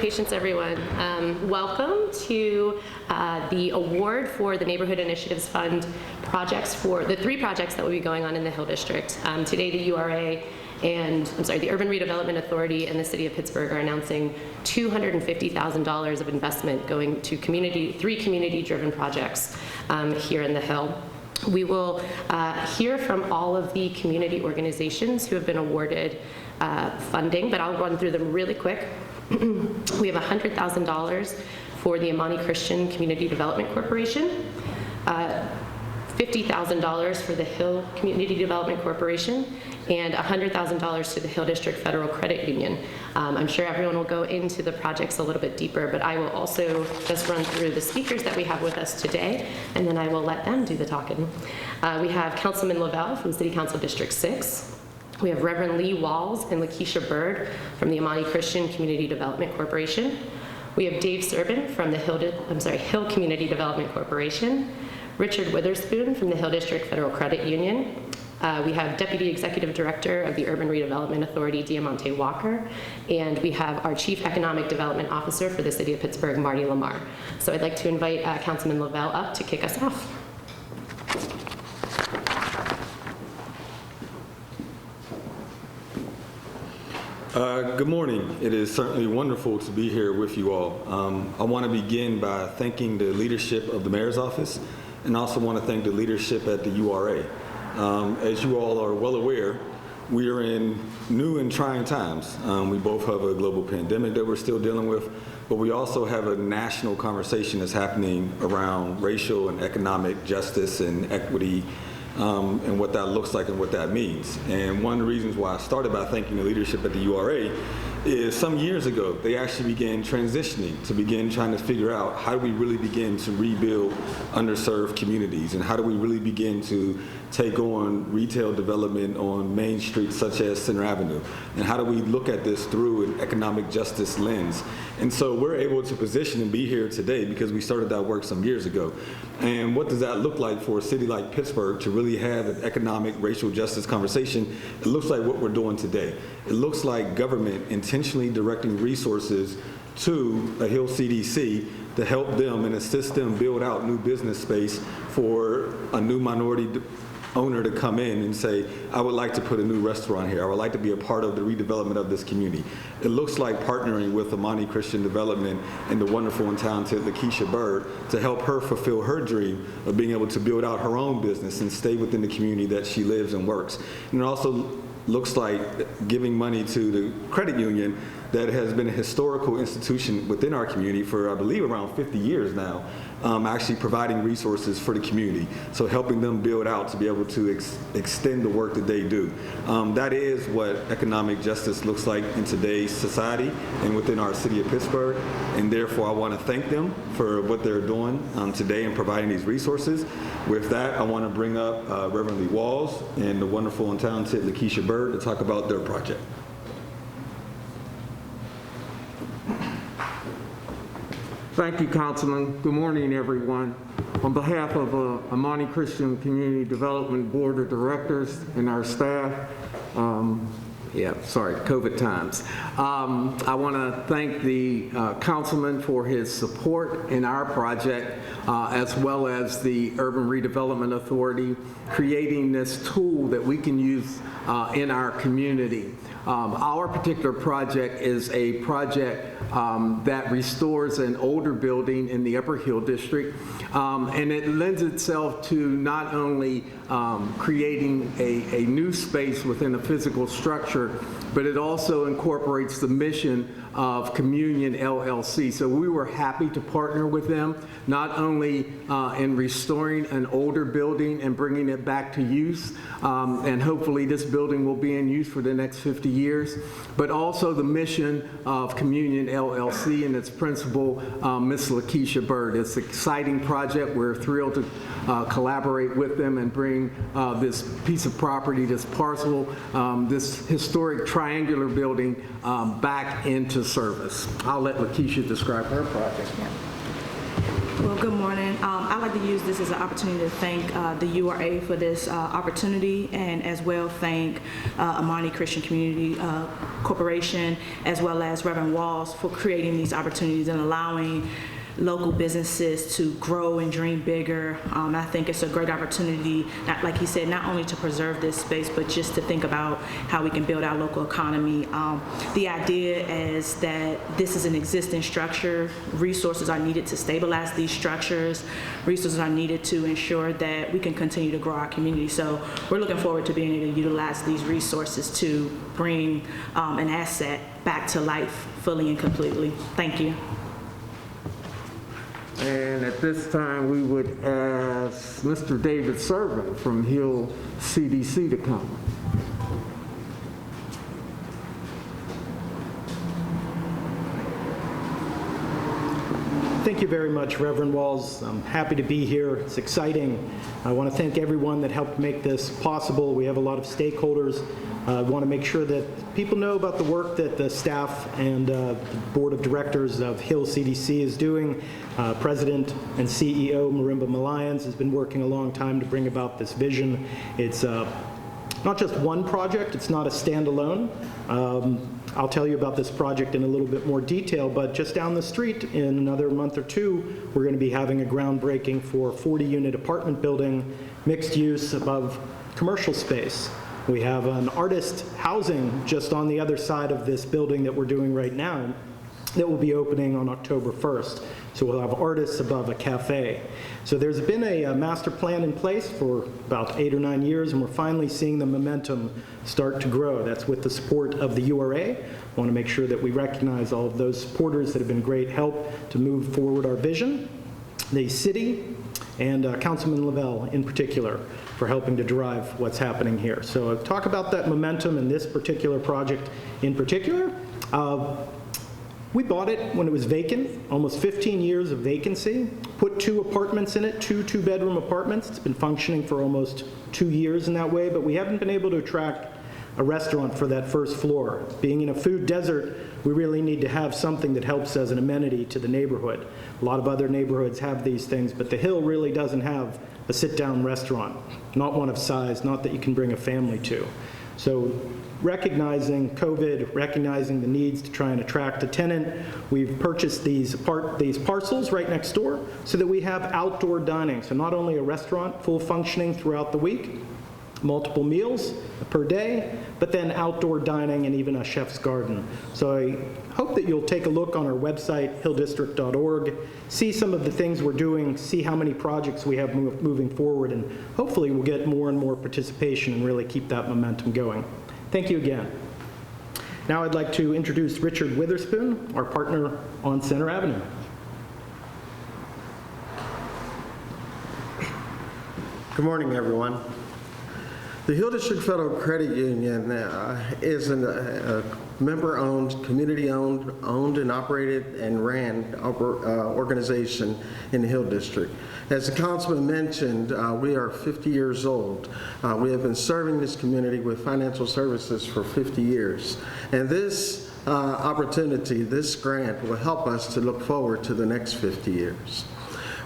patience, everyone. Welcome to the award for the Neighborhood Initiatives Fund projects for the 3 projects that will be going on in the Hill District. Today, the URA and, the Urban Redevelopment Authority and the City of Pittsburgh are announcing $250,000 of investment going to 3 community-driven projects here in the Hill. We will hear from all of the community organizations who have been awarded funding, but I'll run through them really quick. We have $100,000 for the Amani Christian Community Development Corporation, $50,000 for the Hill Community Development Corporation, and $100,000 to the Hill District Federal Credit Union. I'm sure everyone will go into the projects a little bit deeper, but I will also just run through the speakers that we have with us today, and then I will let them do the talking. We have Councilman Lavelle from City Council District 6. We have Reverend Lee Walls and Lakeisha Bird from the Amani Christian Community Development Corporation. We have Dave Serbin from the Hill Community Development Corporation. Richard Witherspoon from the Hill District Federal Credit Union. We have Deputy Executive Director of the Urban Redevelopment Authority, Diamante Walker. And we have our Chief Economic Development Officer for the City of Pittsburgh, Marty Lamarr. So I'd like to invite Councilman Lavelle up to kick us off. Good morning. It is certainly wonderful to be here with you all. I want to begin by thanking the leadership of the Mayor's Office and also want to thank the leadership at the URA. As you all are well aware, we are in new and trying times. We both have a global pandemic that we're still dealing with, but we also have a national conversation that's happening around racial and economic justice and equity, and what that looks like and what that means. And one of the reasons why I started by thanking the leadership at the URA is some years ago, they actually began transitioning to begin trying to figure out how do we really begin to rebuild underserved communities and how do we really begin to take on retail development on Main Street such as Center Avenue, and how do we look at this through an economic justice lens. And so we're able to position and be here today because we started that work some years ago. And what does that look like for a city like Pittsburgh to really have an economic racial justice conversation? It looks like what we're doing today. It looks like government intentionally directing resources to a Hill CDC to help them and assist them build out new business space for a new minority owner to come in and say, I would like to put a new restaurant here. I would like to be a part of the redevelopment of this community. It looks like partnering with Amani Christian Development and the wonderful and talented Lakeisha Bird to help her fulfill her dream of being able to build out her own business and stay within the community that she lives and works. And it also looks like giving money to the credit union that has been a historical institution within our community for, I believe, around 50 years now, actually providing resources for the community. So helping them build out to be able to extend the work that they do. That is what economic justice looks like in today's society and within our city of Pittsburgh. And therefore, I want to thank them for what they're doing today and providing these resources. With that, I want to bring up Reverend Lee Walls and the wonderful and talented Lakeisha Bird to talk about their project. Thank you, Councilman. Good morning, everyone. On behalf of Amani Christian Community Development Board of Directors and our staff, COVID times. I want to thank the councilman for his support in our project, as well as the Urban Redevelopment Authority, creating this tool that we can use in our community. Our particular project is a project that restores an older building in the Upper Hill District, and it lends itself to not only creating a new space within a physical structure, but it also incorporates the mission of Communion LLC. So we were happy to partner with them, not only in restoring an older building and bringing it back to use, and hopefully this building will be in use for the next 50 years, but also the mission of Communion LLC and its principal, Ms. Lakeisha Bird. It's an exciting project. We're thrilled to collaborate with them and bring this piece of property, this parcel, this historic triangular building back into service. I'll let Lakeisha describe her project. Well, good morning. I'd like to use this as an opportunity to thank the URA for this opportunity, and as well thank Amani Christian Community Corporation, as well as Reverend Walls for creating these opportunities and allowing local businesses to grow and dream bigger. I think it's a great opportunity, like he said, not only to preserve this space, but just to think about how we can build our local economy. The idea is that this is an existing structure. Resources are needed to stabilize these structures. Resources are needed to ensure that we can continue to grow our community. So we're looking forward to being able to utilize these resources to bring an asset back to life fully and completely. Thank you. And at this time, we would ask Mr. David Servin from Hill CDC to come. Thank you very much, Reverend Walls. I'm happy to be here. It's exciting. I want to thank everyone that helped make this possible. We have a lot of stakeholders. I want to make sure that people know about the work that the staff and the board of directors of Hill CDC is doing. President and CEO Marimba Malayans has been working a long time to bring about this vision. It's not just one project. It's not a standalone. I'll tell you about this project in a little bit more detail, but just down the street in another month or two, we're going to be having a groundbreaking for a 40-unit apartment building, mixed use above commercial space. We have an artist housing just on the other side of this building that we're doing right now that will be opening on October 1st. So we'll have artists above a cafe. So there's been a master plan in place for about 8 or 9 years, and we're finally seeing the momentum start to grow. That's with the support of the URA. I want to make sure that we recognize all of those supporters that have been great help to move forward our vision. The city and Councilman Lavelle in particular for helping to drive what's happening here. So I'll talk about that momentum in this particular project in particular. We bought it when it was vacant, almost 15 years of vacancy, put 2 apartments in it, 2 two-bedroom apartments. It's been functioning for almost 2 years in that way, but we haven't been able to attract a restaurant for that first floor. Being in a food desert, we really need to have something that helps as an amenity to the neighborhood. A lot of other neighborhoods have these things, but the Hill really doesn't have a sit-down restaurant, not one of size, not that you can bring a family to. So recognizing COVID, recognizing the needs to try and attract a tenant, we've purchased these parcels right next door so that we have outdoor dining. So not only a restaurant full functioning throughout the week, multiple meals per day, but then outdoor dining and even a chef's garden. So I hope that you'll take a look on our website, hilldistrict.org, see some of the things we're doing, see how many projects we have moving forward, and hopefully we'll get more and more participation and really keep that momentum going. Thank you again. Now I'd like to introduce Richard Witherspoon, our partner on Center Avenue. Good morning, everyone. The Hill District Federal Credit Union is a member-owned, community-owned and operated and ran organization in the Hill District. As the councilman mentioned, we are 50 years old. We have been serving this community with financial services for 50 years. And this opportunity, this grant, will help us to look forward to the next 50 years.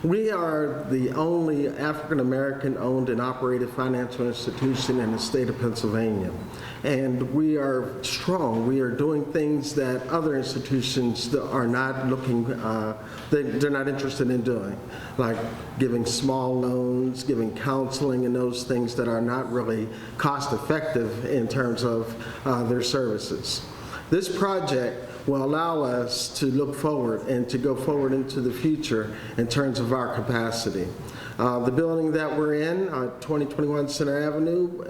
We are the only African-American owned and operated financial institution in the state of Pennsylvania. And we are strong. We are doing things that other institutions are not looking, they're not interested in doing, like giving small loans, giving counseling, and those things that are not really cost effective in terms of their services. This project will allow us to look forward and to go forward into the future in terms of our capacity. The building that we're in, 2021 Center Avenue,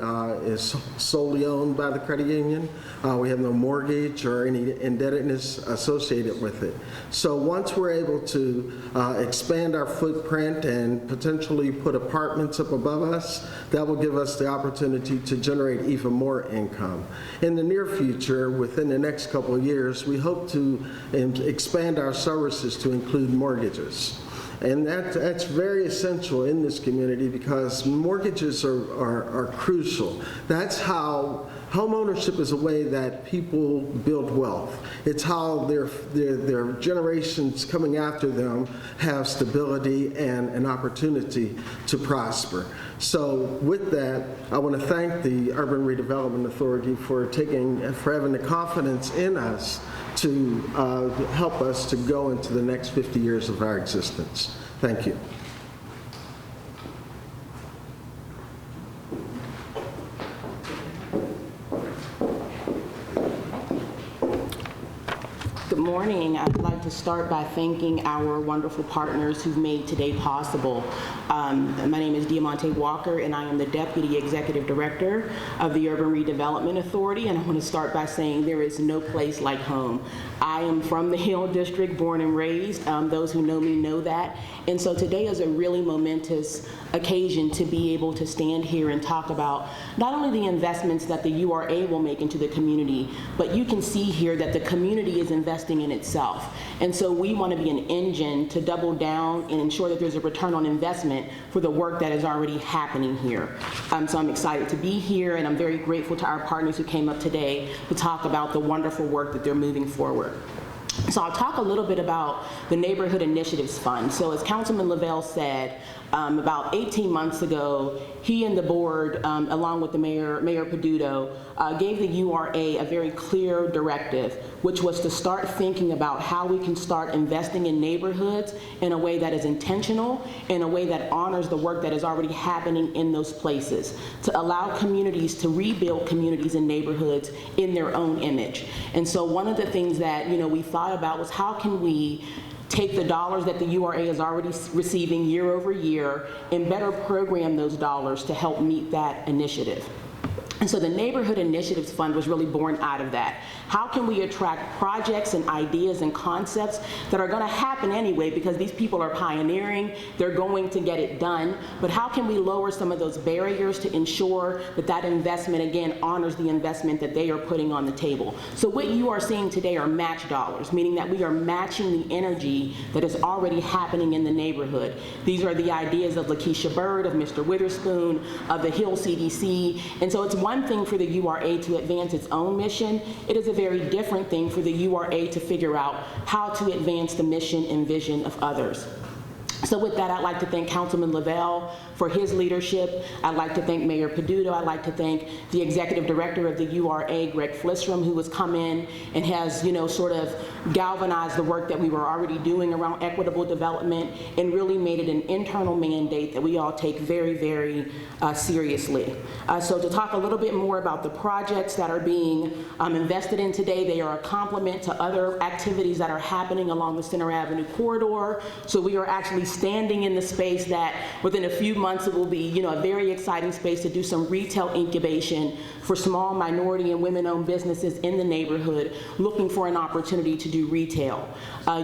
is solely owned by the credit union. We have no mortgage or any indebtedness associated with it. So once we're able to expand our footprint and potentially put apartments up above us, that will give us the opportunity to generate even more income. In the near future, within the next couple of years, we hope to expand our services to include mortgages. And that's very essential in this community because mortgages are crucial. That's how home ownership is a way that people build wealth. It's how their generations coming after them have stability and an opportunity to prosper. So with that, I want to thank the Urban Redevelopment Authority for having the confidence in us to help us to go into the next 50 years of our existence. Thank you. Good morning. I'd like to start by thanking our wonderful partners who've made today possible. My name is Diamante Walker, and I am the Deputy Executive Director of the Urban Redevelopment Authority, and I want to start by saying there is no place like home. I am from the Hill District, born and raised. Those who know me know that. And so today is a really momentous occasion to be able to stand here and talk about not only the investments that the URA will make into the community, but you can see here that the community is investing in itself. And so we want to be an engine to double down and ensure that there's a return on investment for the work that is already happening here. So I'm excited to be here, and I'm very grateful to our partners who came up today to talk about the wonderful work that they're moving forward. So I'll talk a little bit about the Neighborhood Initiatives Fund. So as Councilman Lavelle said, about 18 months ago, he and the board, along with the Mayor Peduto, gave the URA a very clear directive, which was to start thinking about how we can start investing in neighborhoods in a way that is intentional, in a way that honors the work that is already happening in those places, to allow communities to rebuild communities and neighborhoods in their own image. And so one of the things that we thought about was how can we take the dollars that the URA is already receiving year over year and better program those dollars to help meet that initiative. And so the Neighborhood Initiatives Fund was really born out of that. How can we attract projects and ideas and concepts that are going to happen anyway because these people are pioneering, they're going to get it done, but how can we lower some of those barriers to ensure that that investment, again, honors the investment that they are putting on the table? So what you are seeing today are match dollars, meaning that we are matching the energy that is already happening in the neighborhood. These are the ideas of Lakeisha Bird, of Mr. Witherspoon, of the Hill CDC, and so it's one thing for the URA to advance its own mission. It is a very different thing for the URA to figure out how to advance the mission and vision of others. So with that, I'd like to thank Councilman Lavelle for his leadership. I'd like to thank Mayor Peduto. I'd like to thank the Executive Director of the URA, Greg Flistrom, who has come in and has, sort of galvanized the work that we were already doing around equitable development and really made it an internal mandate that we all take very, very seriously. So to talk a little bit more about the projects that are being invested in today, they are a complement to other activities that are happening along the Center Avenue corridor. So we are actually standing in the space that within a few months it will be, a very exciting space to do some retail incubation for small minority and women-owned businesses in the neighborhood looking for an opportunity to do retail.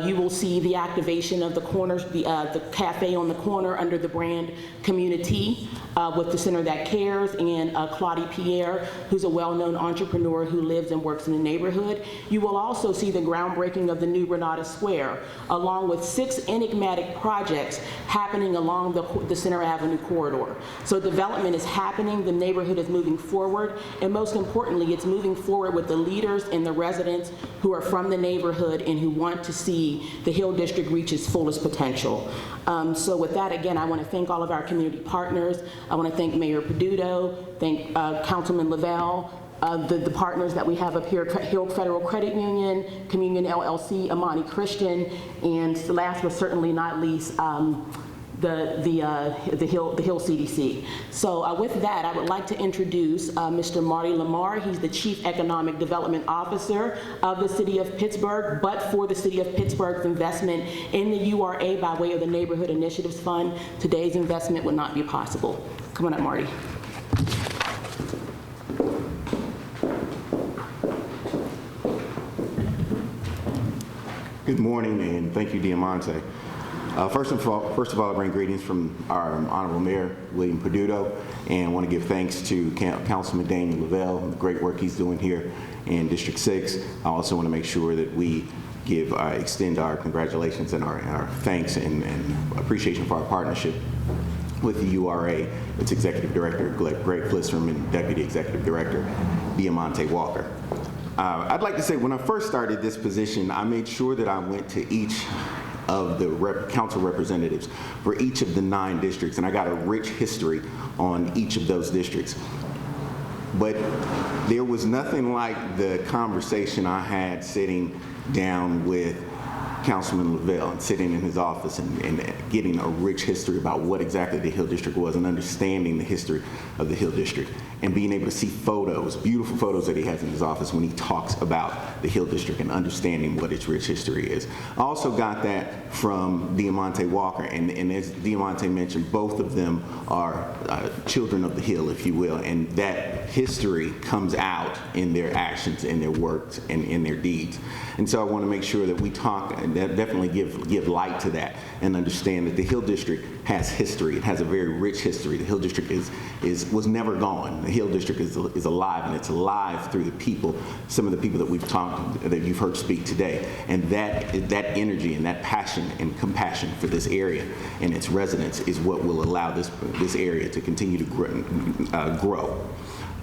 You will see the activation of the corners, the cafe on the corner under the brand Community with the Center That Cares and Claudie Pierre, who's a well-known entrepreneur who lives and works in the neighborhood. You will also see the groundbreaking of the new Renata Square, along with 6 enigmatic projects happening along the Center Avenue corridor. So development is happening, the neighborhood is moving forward, and most importantly, it's moving forward with the leaders and the residents who are from the neighborhood and who want to see the Hill District reach its fullest potential. So with that, again, I want to thank all of our community partners. I want to thank Mayor Peduto, thank Councilman Lavelle, the partners that we have up here, Hill Federal Credit Union, Communion LLC, Amani Christian, and last but certainly not least, the Hill CDC. So with that, I would like to introduce Mr. Marty Lamarr. He's the Chief Economic Development Officer of the City of Pittsburgh, but for the City of Pittsburgh's investment in the URA by way of the Neighborhood Initiatives Fund, today's investment would not be possible. Come on up, Marty. Good morning, and thank you, Diamante. First of all, I bring greetings from our Honorable Mayor, William Peduto, and I want to give thanks to Councilman Daniel Lavelle and the great work he's doing here in District 6. I also want to make sure that we extend our congratulations and our thanks and appreciation for our partnership with the URA, its Executive Director, Greg Flistrom, and Deputy Executive Director, Diamante Walker. I'd like to say, when I first started this position, I made sure that I went to each of the council representatives for each of the 9 districts, and I got a rich history on each of those districts. But there was nothing like the conversation I had sitting down with Councilman Lavelle and sitting in his office and getting a rich history about what exactly the Hill District was and understanding the history of the Hill District and being able to see photos, beautiful photos that he has in his office when he talks about the Hill District and understanding what its rich history is. I also got that from Diamante Walker, and as Diamante mentioned, both of them are children of the Hill, if you will, and that history comes out in their actions, in their works, and in their deeds. And so I want to make sure that we talk and definitely give light to that and understand that the Hill District has history. It has a very rich history. The Hill District was never gone. The Hill District is alive, and it's alive through the people, some of the people that we've talked, that you've heard speak today. And that energy and that passion and compassion for this area and its residents is what will allow this area to continue to grow.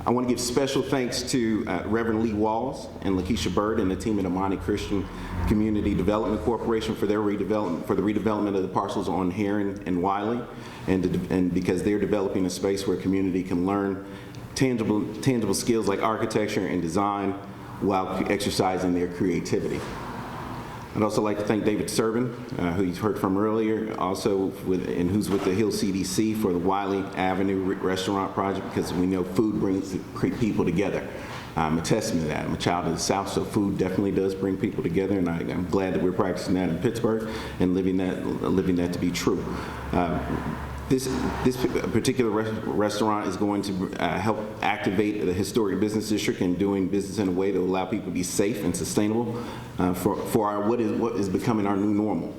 I want to give special thanks to Reverend Lee Walls and Lakeisha Bird and the team at Amani Christian Community Development Corporation for their redevelopment of the parcels on Heron and Wiley, and because they're developing a space where community can learn tangible skills like architecture and design while exercising their creativity. I'd also like to thank David Servin, who you've heard from earlier, also who's with the Hill CDC for the Wiley Avenue Restaurant Project, because we know food brings people together. I'm a testament to that. I'm a child of the South, so food definitely does bring people together, and I'm glad that we're practicing that in Pittsburgh and living that to be true. This particular restaurant is going to help activate the historic business district and doing business in a way that will allow people to be safe and sustainable for what is becoming our new normal.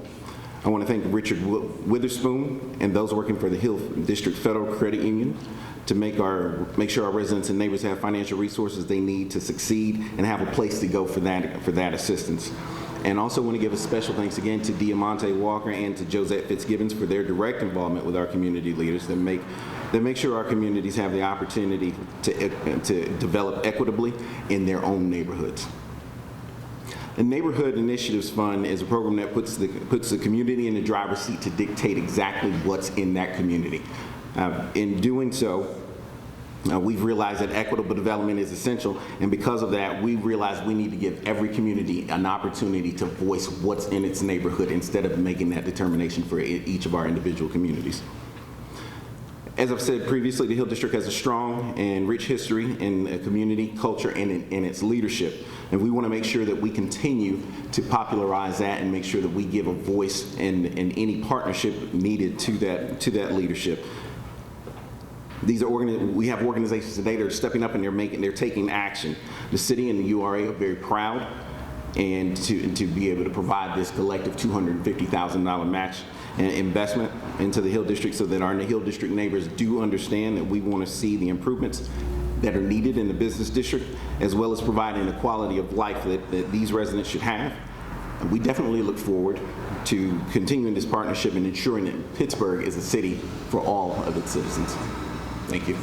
I want to thank Richard Witherspoon and those working for the Hill District Federal Credit Union to make sure our residents and neighbors have financial resources they need to succeed and have a place to go for that assistance. And also want to give a special thanks again to Diamante Walker and to Josette Fitzgibbons for their direct involvement with our community leaders that make sure our communities have the opportunity to develop equitably in their own neighborhoods. The Neighborhood Initiatives Fund is a program that puts the community in the driver's seat to dictate exactly what's in that community. In doing so, we've realized that equitable development is essential, and because of that, we've realized we need to give every community an opportunity to voice what's in its neighborhood instead of making that determination for each of our individual communities. As I've said previously, the Hill District has a strong and rich history in community, culture, and in its leadership, and we want to make sure that we continue to popularize that and make sure that we give a voice and any partnership needed to that leadership. We have organizations today that are stepping up and they're taking action. The city and the URA are very proud and to be able to provide this collective $250,000 match investment into the Hill District so that our Hill District neighbors do understand that we want to see the improvements that are needed in the business district, as well as providing the quality of life that these residents should have. And we definitely look forward to continuing this partnership and ensuring that Pittsburgh is a city for all of its citizens. Thank you.